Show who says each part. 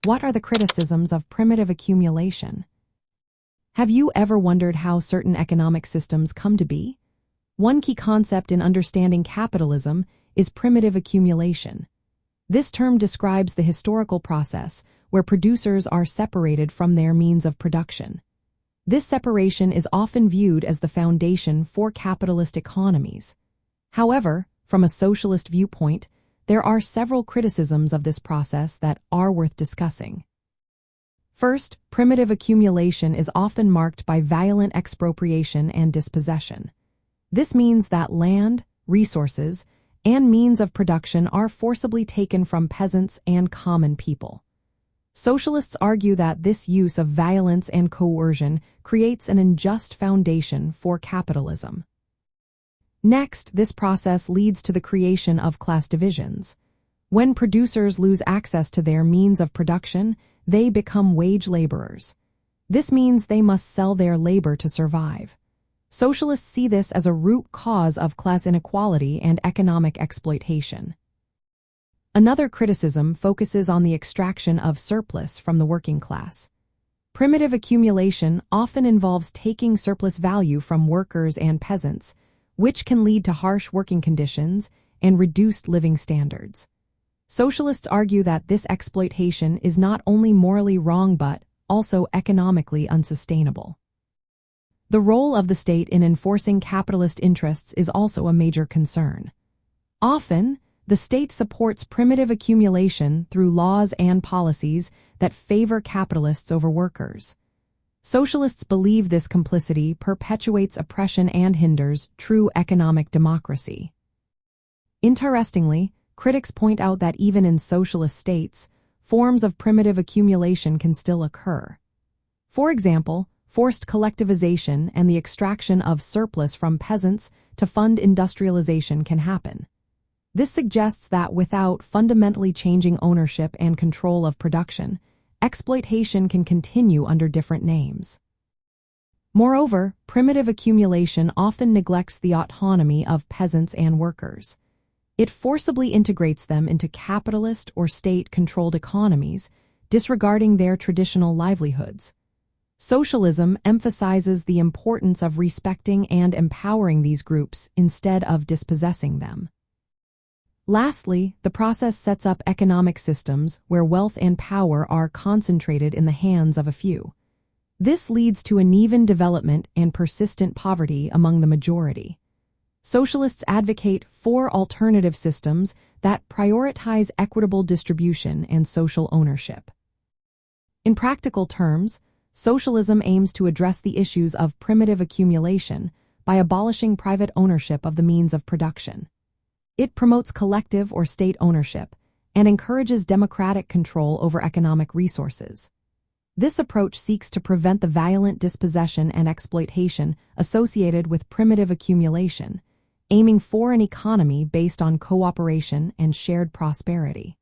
Speaker 1: What are the criticisms of primitive accumulation? Have you ever wondered how certain economic systems come to be? One key concept in understanding capitalism is primitive accumulation. This term describes the historical process where producers are separated from their means of production. This separation is often viewed as the foundation for capitalist economies. However, from a socialist viewpoint, there are several criticisms of this process that are worth discussing. First, primitive accumulation is often marked by violent expropriation and dispossession. This means that land, resources, and means of production are forcibly taken from peasants and common people. Socialists argue that this use of violence and coercion creates an unjust foundation for capitalism. Next, this process leads to the creation of class divisions. When producers lose access to their means of production, they become wage laborers. This means they must sell their labor to survive. Socialists see this as a root cause of class inequality and economic exploitation. Another criticism focuses on the extraction of surplus from the working class. Primitive accumulation often involves taking surplus value from workers and peasants, which can lead to harsh working conditions and reduced living standards. Socialists argue that this exploitation is not only morally wrong but also economically unsustainable. The role of the state in enforcing capitalist interests is also a major concern. Often, the state supports primitive accumulation through laws and policies that favor capitalists over workers. Socialists believe this complicity perpetuates oppression and hinders true economic democracy. Interestingly, critics point out that even in socialist states, forms of primitive accumulation can still occur. For example, forced collectivization and the extraction of surplus from peasants to fund industrialization can happen. This suggests that without fundamentally changing ownership and control of production, exploitation can continue under different names. Moreover, primitive accumulation often neglects the autonomy of peasants and workers. It forcibly integrates them into capitalist or state-controlled economies, disregarding their traditional livelihoods. Socialism emphasizes the importance of respecting and empowering these groups instead of dispossessing them. Lastly, the process sets up economic systems where wealth and power are concentrated in the hands of a few. This leads to uneven development and persistent poverty among the majority. Socialists advocate for alternative systems that prioritize equitable distribution and social ownership. In practical terms, socialism aims to address the issues of primitive accumulation by abolishing private ownership of the means of production. It promotes collective or state ownership and encourages democratic control over economic resources. This approach seeks to prevent the violent dispossession and exploitation associated with primitive accumulation, aiming for an economy based on cooperation and shared prosperity.